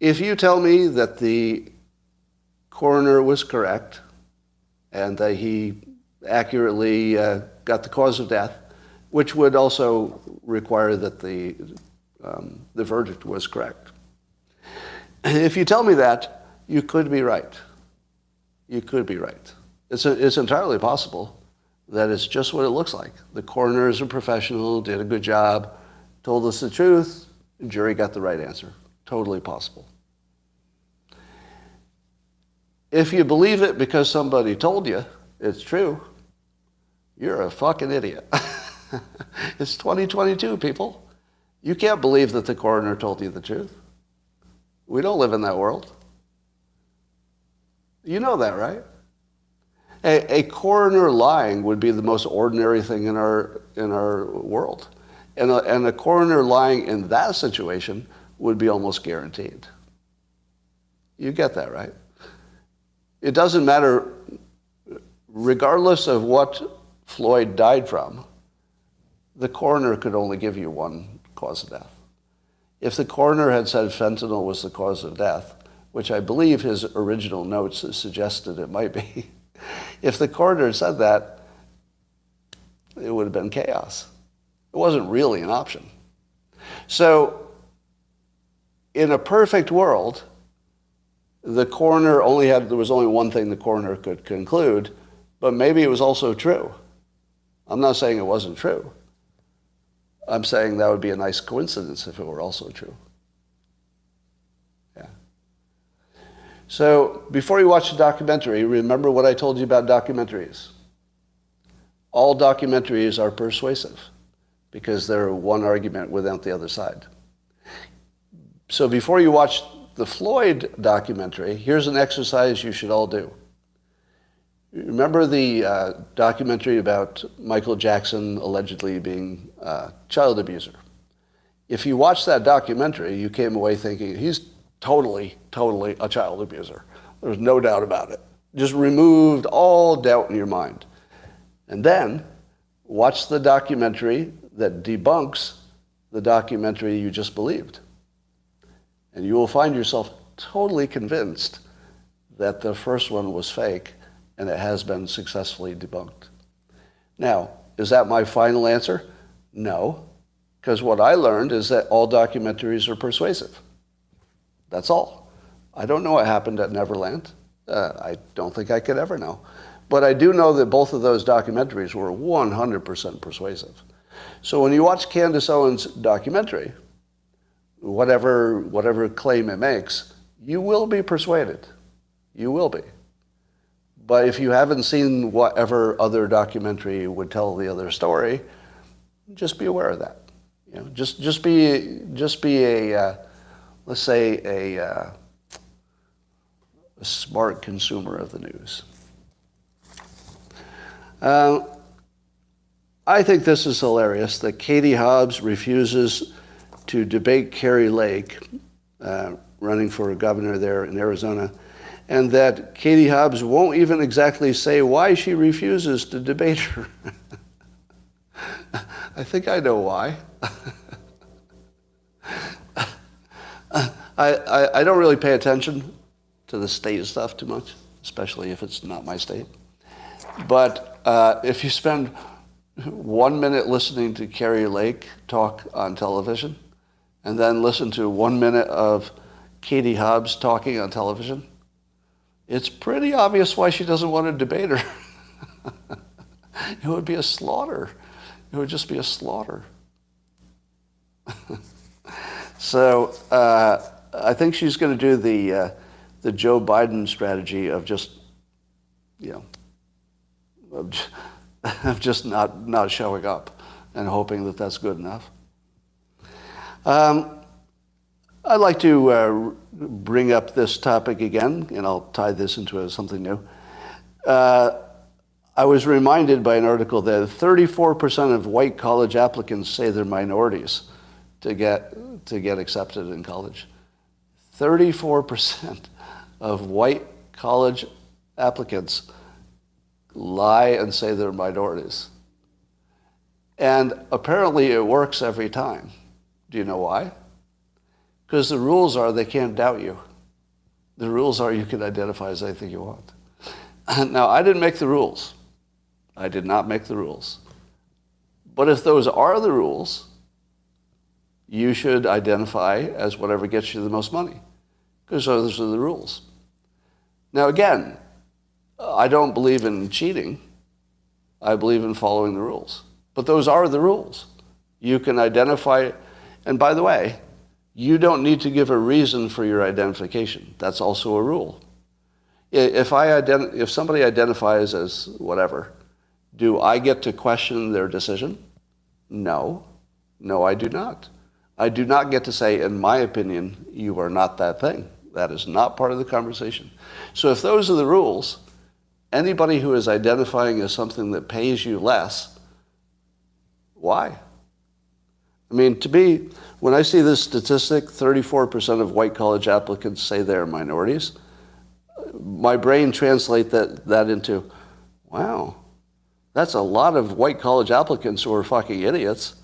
[SPEAKER 1] If you tell me that the coroner was correct and that he accurately got the cause of death, which would also require that the verdict was correct. If you tell me that, you could be right. You could be right. It's entirely possible that it's just what it looks like. The coroner is a professional, did a good job, told us the truth, the jury got the right answer. Totally possible. If you believe it because somebody told you it's true, you're a fucking idiot. It's 2022, people. You can't believe that the coroner told you the truth. We don't live in that world. You know that, right? A coroner lying would be the most ordinary thing in our world. And a coroner lying in that situation would be almost guaranteed. You get that, right? It doesn't matter, regardless of what Floyd died from, the coroner could only give you one cause of death. If the coroner had said fentanyl was the cause of death, which I believe his original notes suggested it might be, if the coroner had said that, it would have been chaos. It wasn't really an option. So, in a perfect world, the coroner there was only one thing the coroner could conclude, but maybe it was also true. I'm not saying it wasn't true. I'm saying that would be a nice coincidence if it were also true. Yeah. So before you watch the documentary, remember what I told you about documentaries. All documentaries are persuasive because they're one argument without the other side. So before you watch the Floyd documentary, here's an exercise you should all do. Remember the documentary about Michael Jackson allegedly being a child abuser? If you watched that documentary, you came away thinking, he's totally a child abuser. There's no doubt about it. Just removed all doubt in your mind. And then watch the documentary that debunks the documentary you just believed. And you will find yourself totally convinced that the first one was fake and it has been successfully debunked. Now, is that my final answer? No, because what I learned is that all documentaries are persuasive. That's all. I don't know what happened at Neverland. I don't think I could ever know. But I do know that both of those documentaries were 100% persuasive. So when you watch Candace Owens' documentary, whatever claim it makes, you will be persuaded. You will be. But if you haven't seen whatever other documentary would tell the other story, just be aware of that. You know, just be a let's say a smart consumer of the news. I think this is hilarious that Katie Hobbs refuses to debate Kari Lake, running for governor there in Arizona, and that Katie Hobbs won't even exactly say why she refuses to debate her. I think I know why. I don't really pay attention to the state stuff too much, especially if it's not my state. But if you spend 1 minute listening to Kari Lake talk on television, and then listen to 1 minute of Katie Hobbs talking on television, it's pretty obvious why she doesn't want to debate her. It would be a slaughter. It would just be a slaughter. So I think she's going to do the Joe Biden strategy of just, of just not showing up and hoping that that's good enough. I'd like to bring up this topic again, and I'll tie this into something new. I was reminded by an article that 34% of white college applicants say they're minorities to get accepted in college. 34% of white college applicants lie and say they're minorities. And apparently it works every time. Do you know why? Because the rules are they can't doubt you. The rules are you can identify as anything you want. Now, I didn't make the rules. I did not make the rules. But if those are the rules, you should identify as whatever gets you the most money, because those are the rules. Now again, I don't believe in cheating. I believe in following the rules. But those are the rules. You can identify, and by the way, you don't need to give a reason for your identification. That's also a rule. If somebody identifies as whatever, do I get to question their decision? No. No, I do not. I do not get to say, in my opinion, you are not that thing. That is not part of the conversation. So if those are the rules, anybody who is identifying as something that pays you less, why? I mean, to me, when I see this statistic, 34% of white college applicants say they're minorities, my brain translates that into, wow, that's a lot of white college applicants who are fucking idiots.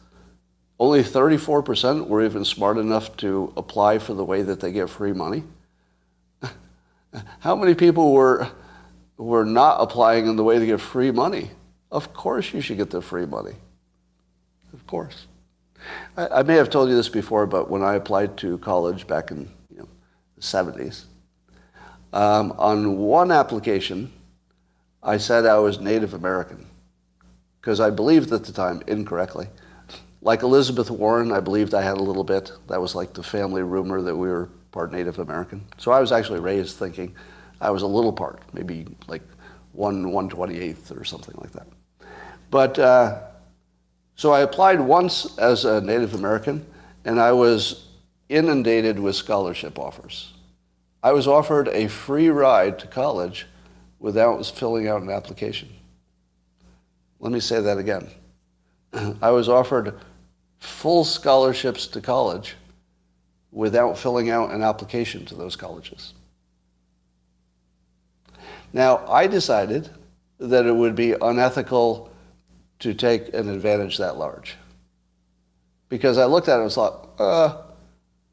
[SPEAKER 1] Only 34% were even smart enough to apply for the way that they get free money. How many people were not applying in the way to get free money? Of course you should get the free money. Of course. I may have told you this before, but when I applied to college back in the 70s, on one application, I said I was Native American because I believed at the time incorrectly. Like Elizabeth Warren, I believed I had a little bit. That was like the family rumor that we were part Native American. So I was actually raised thinking I was a little part, maybe like 1/28th or something like that. But so I applied once as a Native American, and I was inundated with scholarship offers. I was offered a free ride to college without filling out an application. Let me say that again. I was offered full scholarships to college without filling out an application to those colleges. Now, I decided that it would be unethical to take an advantage that large. Because I looked at it and thought,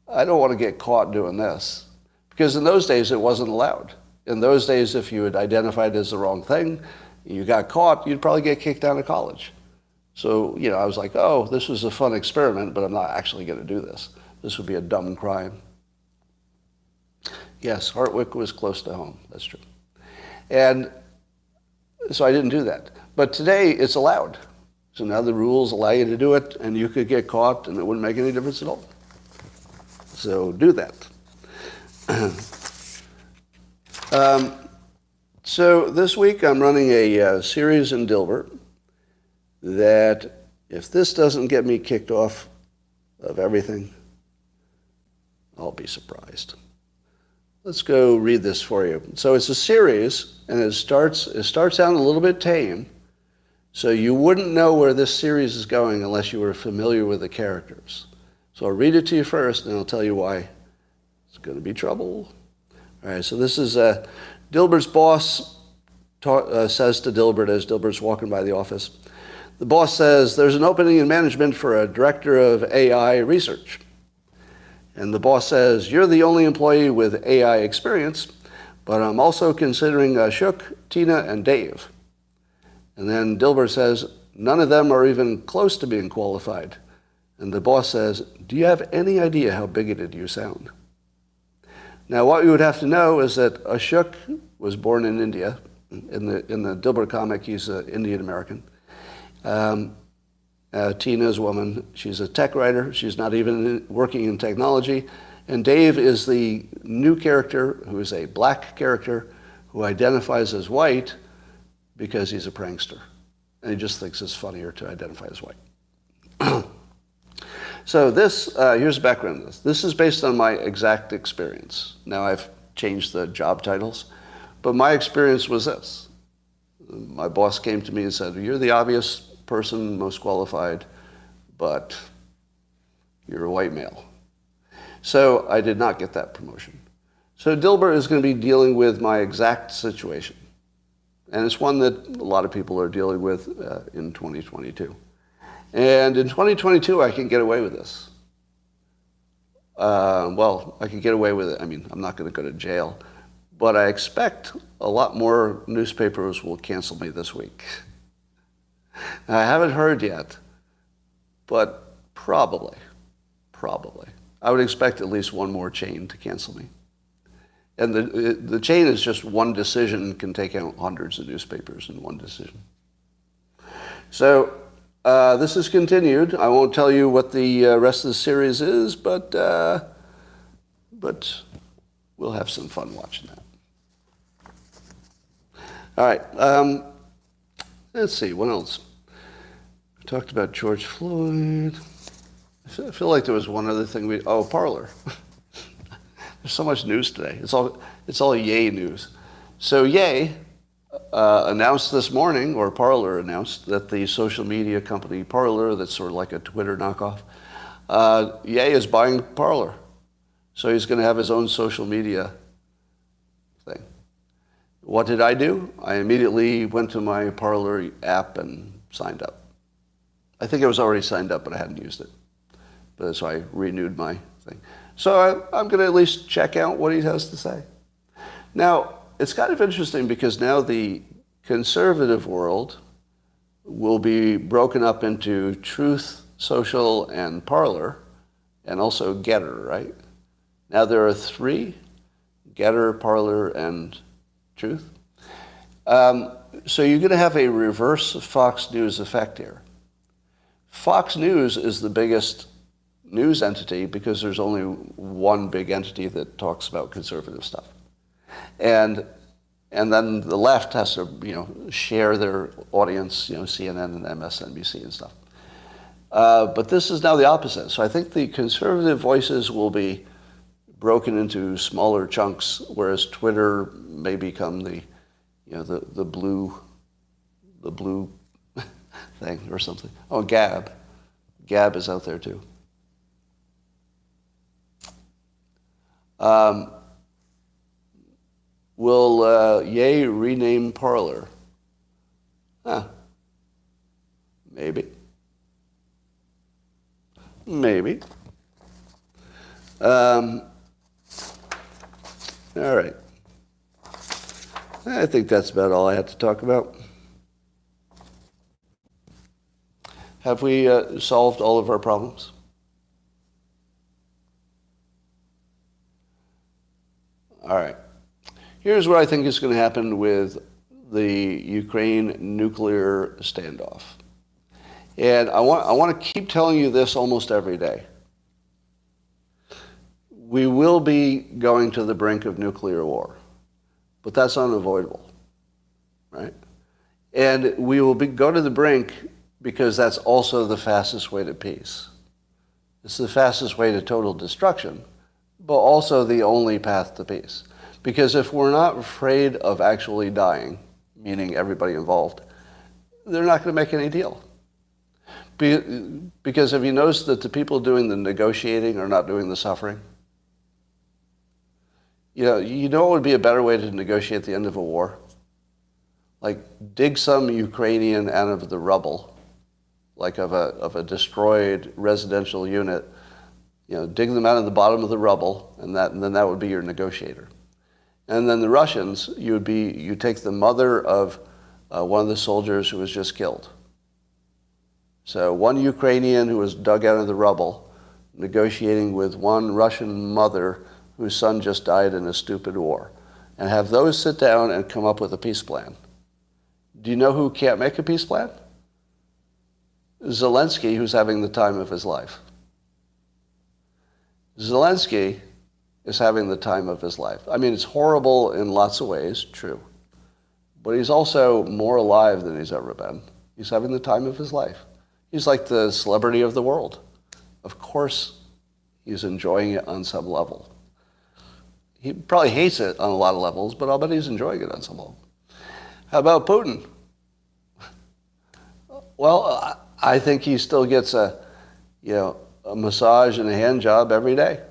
[SPEAKER 1] I don't want to get caught doing this. Because in those days, it wasn't allowed. In those days, if you had identified as the wrong thing, you got caught, you'd probably get kicked out of college. So, I was like, oh, this was a fun experiment, but I'm not actually going to do this. This would be a dumb crime. Yes, Hartwick was close to home. That's true. And so I didn't do that. But today, it's allowed. So now the rules allow you to do it, and you could get caught, and it wouldn't make any difference at all. So do that. So this week, I'm running a series in Dilbert that if this doesn't get me kicked off of everything, I'll be surprised. Let's go read this for you. So it's a series, and it starts out a little bit tame, so you wouldn't know where this series is going unless you were familiar with the characters. So I'll read it to you first, and I'll tell you why it's going to be trouble. All right, so this is Dilbert's boss says to Dilbert as Dilbert's walking by the office. The boss says, there's an opening in management for a director of AI research. And the boss says, you're the only employee with AI experience, but I'm also considering Ashok, Tina, and Dave. And then Dilbert says, none of them are even close to being qualified. And the boss says, do you have any idea how bigoted you sound? Now, what you would have to know is that Ashok was born in India. In the Dilbert comic, he's an Indian American. Tina's a woman. She's a tech writer. She's not even working in technology. And Dave is the new character, who is a black character, who identifies as white because he's a prankster. And he just thinks it's funnier to identify as white. So this, here's the background of this. This is based on my exact experience. Now I've changed the job titles, but my experience was this. My boss came to me and said, you're the obvious person, most qualified, but you're a white male. So I did not get that promotion. So Dilbert is going to be dealing with my exact situation. And it's one that a lot of people are dealing with in 2022. And in 2022, I can get away with this. Well, I can get away with it. I mean, I'm not going to go to jail. But I expect a lot more newspapers will cancel me this week. Now, I haven't heard yet, but probably. I would expect at least one more chain to cancel me. And the chain is just one decision can take out hundreds of newspapers in one decision. So this is continued. I won't tell you what the rest of the series is, but we'll have some fun watching that. All right. Let's see. What else? We talked about George Floyd. I feel like there was one other thing. Parler. There's so much news today. It's all Ye news. So Ye announced this morning, or Parler announced, that the social media company Parler, that's sort of like a Twitter knockoff, Ye is buying Parler. So he's going to have his own social media thing. What did I do? I immediately went to my Parler app and signed up. I think I was already signed up, but I hadn't used it. So I renewed my thing. So I'm going to at least check out what he has to say. Now, it's kind of interesting because now the conservative world will be broken up into Truth Social and Parler, and also Getter, right? Now there are 3, Getter, Parler, and Truth. So you're going to have a reverse Fox News effect here. Fox News is the biggest news entity because there's only one big entity that talks about conservative stuff. And then the left has to, share their audience, CNN and MSNBC and stuff. But this is now the opposite. So I think the conservative voices will be broken into smaller chunks, whereas Twitter may become the blue thing or something. Oh, Gab. Gab is out there too. Will Ye rename Parler? Maybe. All right. I think that's about all I had to talk about. Have we solved all of our problems? All right. Here's what I think is going to happen with the Ukraine nuclear standoff. And I want to keep telling you this almost every day. We will be going to the brink of nuclear war, but that's unavoidable, right? And we will go to the brink because that's also the fastest way to peace. It's the fastest way to total destruction, but also the only path to peace. Because if we're not afraid of actually dying, meaning everybody involved, they're not going to make any deal. Because have you noticed that the people doing the negotiating are not doing the suffering? You know what would be a better way to negotiate the end of a war? Like dig some Ukrainian out of the rubble, like of a destroyed residential unit. Dig them out of the bottom of the rubble, and then that would be your negotiator. And then the Russians, you take the mother of one of the soldiers who was just killed. So one Ukrainian who was dug out of the rubble, negotiating with one Russian mother whose son just died in a stupid war, and have those sit down and come up with a peace plan. Do you know who can't make a peace plan? Zelensky, who's having the time of his life. Zelensky is having the time of his life. I mean, it's horrible in lots of ways, true. But he's also more alive than he's ever been. He's having the time of his life. He's like the celebrity of the world. Of course, he's enjoying it on some level. He probably hates it on a lot of levels, but I'll bet he's enjoying it on some level. How about Putin? Well, I think he still gets a massage and a hand job every day.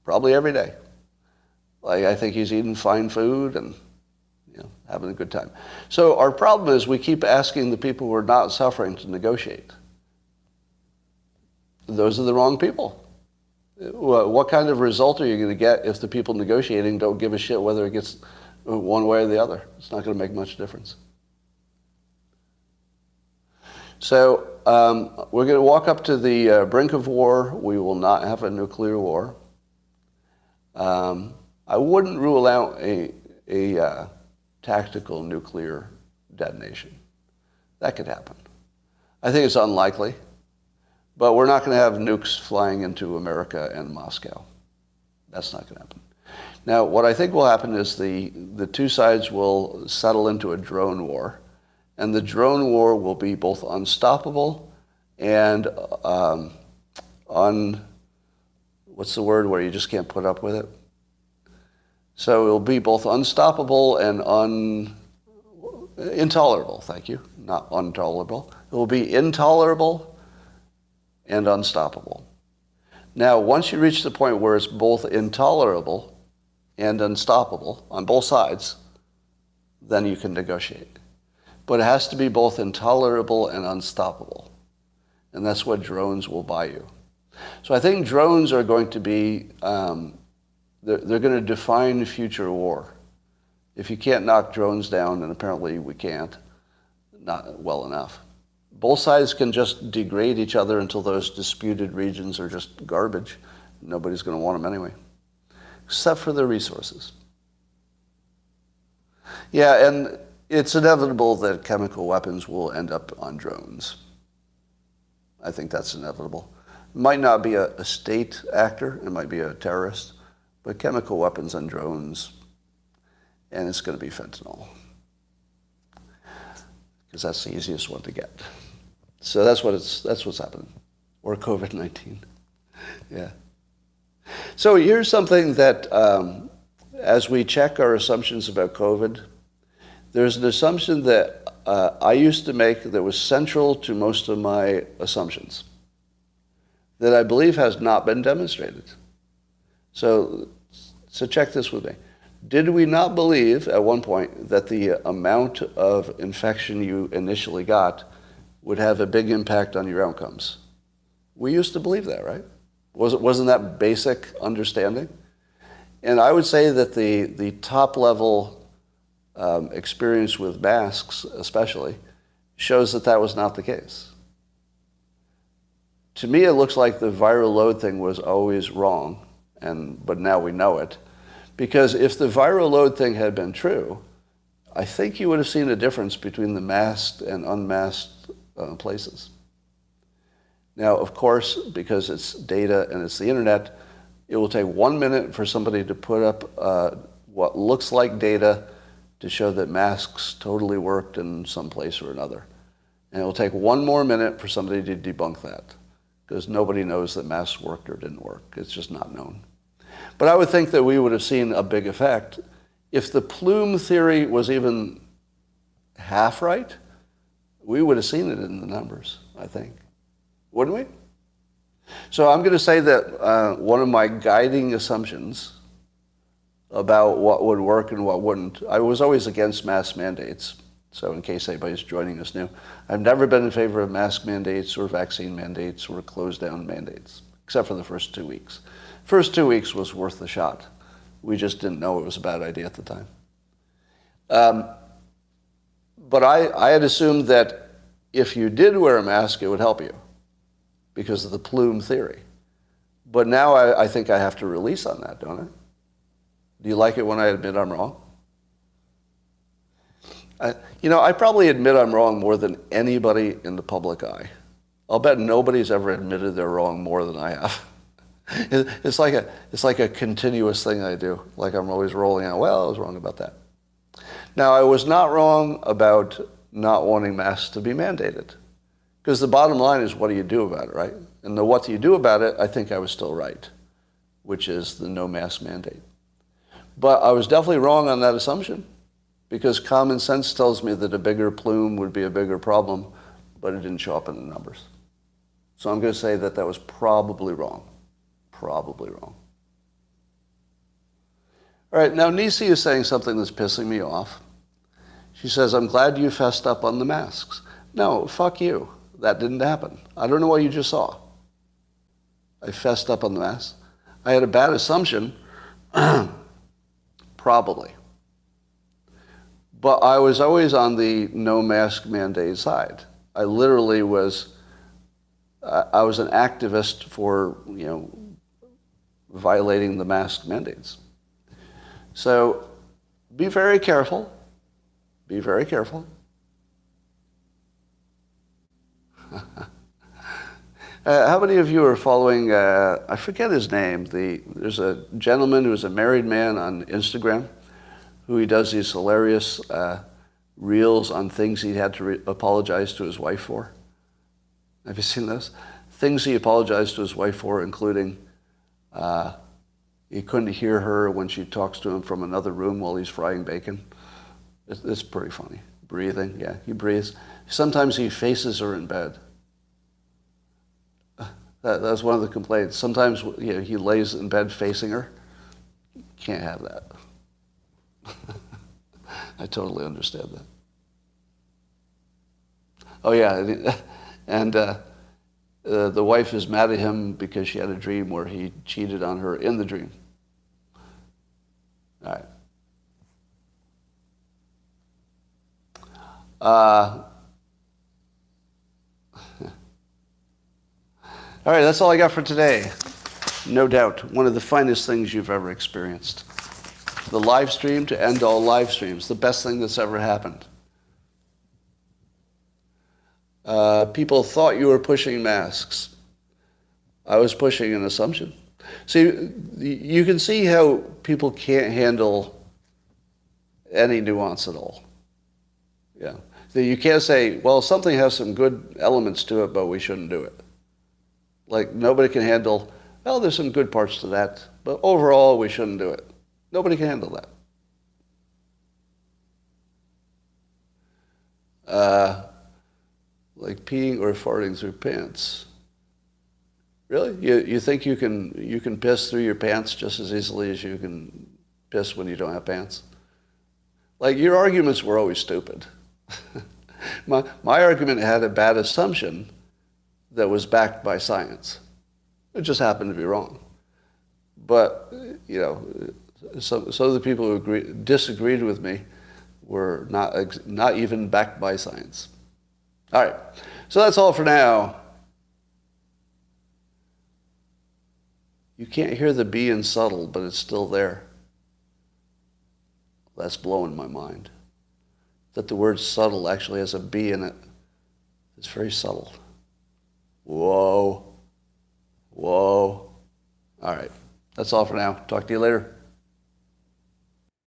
[SPEAKER 1] Probably every day. Like, I think he's eating fine food and having a good time. So our problem is we keep asking the people who are not suffering to negotiate. Those are the wrong people. What kind of result are you going to get if the people negotiating don't give a shit whether it gets one way or the other? It's not going to make much difference. So we're going to walk up to the brink of war. We will not have a nuclear war. I wouldn't rule out a tactical nuclear detonation. That could happen. I think it's unlikely, but we're not going to have nukes flying into America and Moscow. That's not going to happen. Now, what I think will happen is the two sides will settle into a drone war, and the drone war will be both unstoppable and what's the word where you just can't put up with it? So it will be both unstoppable and intolerable, thank you, not intolerable. It will be intolerable and unstoppable. Now, once you reach the point where it's both intolerable and unstoppable on both sides, then you can negotiate. But it has to be both intolerable and unstoppable. And that's what drones will buy you. So I think drones are going to be, they're going to define future war. If you can't knock drones down, and apparently we can't, not well enough, both sides can just degrade each other until those disputed regions are just garbage. Nobody's going to want them anyway, except for their resources. Yeah, and it's inevitable that chemical weapons will end up on drones. I think that's inevitable. It might not be a state actor, it might be a terrorist, but chemical weapons on drones, and it's going to be fentanyl, because that's the easiest one to get. So that's what's happening, or COVID-19. Yeah. So here's something that, as we check our assumptions about COVID, there's an assumption that I used to make that was central to most of my assumptions that I believe has not been demonstrated. So check this with me. Did we not believe at one point that the amount of infection you initially got would have a big impact on your outcomes? We used to believe that, right? Wasn't that basic understanding? And I would say that the top level experience with masks especially shows that that was not the case. To me, it looks like the viral load thing was always wrong, but now we know it. Because if the viral load thing had been true, I think you would have seen a difference between the masked and unmasked places. Now, of course, because it's data and it's the internet, it will take 1 minute for somebody to put up what looks like data to show that masks totally worked in some place or another. And it will take 1 more minute for somebody to debunk that, because nobody knows that masks worked or didn't work. It's just not known. But I would think that we would have seen a big effect. If the plume theory was even half right, we would have seen it in the numbers, I think. Wouldn't we? So I'm going to say that one of my guiding assumptions about what would work and what wouldn't, I was always against mask mandates. So in case anybody's joining us new, I've never been in favor of mask mandates or vaccine mandates or closed down mandates, except for the first 2 weeks. First 2 weeks was worth the shot. We just didn't know it was a bad idea at the time. But I had assumed that if you did wear a mask, it would help you because of the plume theory. But now I think I have to release on that, don't I? Do you like it when I admit I'm wrong? I probably admit I'm wrong more than anybody in the public eye. I'll bet nobody's ever admitted they're wrong more than I have. It's like a continuous thing I do. Like I'm always rolling out, well, I was wrong about that. Now, I was not wrong about not wanting masks to be mandated. Because the bottom line is, what do you do about it, right? And the what do you do about it, I think I was still right, which is the no mask mandate. But I was definitely wrong on that assumption, because common sense tells me that a bigger plume would be a bigger problem, but it didn't show up in the numbers. So I'm going to say that that was probably wrong. Probably wrong. All right, now Nisi is saying something that's pissing me off. She says, I'm glad you fessed up on the masks. No, fuck you. That didn't happen. I don't know what you just saw. I fessed up on the masks. I had a bad assumption. Probably. But I was always on the no mask mandate side. I literally was I was an activist for, violating the mask mandates. So be very careful. Be very careful. How many of you are following, I forget his name, there's a gentleman who's a married man on Instagram who he does these hilarious reels on things he had to apologize to his wife for. Have you seen those? Things he apologized to his wife for, including he couldn't hear her when she talks to him from another room while he's frying bacon. It's pretty funny. Breathing, yeah, he breathes. Sometimes he faces her in bed. That's one of the complaints. Sometimes he lays in bed facing her. Can't have that. I totally understand that. Oh yeah, and the wife is mad at him because she had a dream where he cheated on her in the dream. All right. All right, that's all I got for today. No doubt, one of the finest things you've ever experienced. The live stream to end all live streams, the best thing that's ever happened. People thought you were pushing masks. I was pushing an assumption. See, you can see how people can't handle any nuance at all. Yeah. You can't say, well, something has some good elements to it, but we shouldn't do it. Like, nobody can handle, well, there's some good parts to that, but overall, we shouldn't do it. Nobody can handle that. Like peeing or farting through pants. Really? You think you can piss through your pants just as easily as you can piss when you don't have pants? Like, your arguments were always stupid. My argument had a bad assumption that was backed by science. It just happened to be wrong. But, some of the people who disagreed with me were not even backed by science. All right, so that's all for now. You can't hear the B in subtle, but it's still there. That's blowing my mind. That the word subtle actually has a B in it. It's very subtle. Whoa. All right, that's all for now. Talk to you later.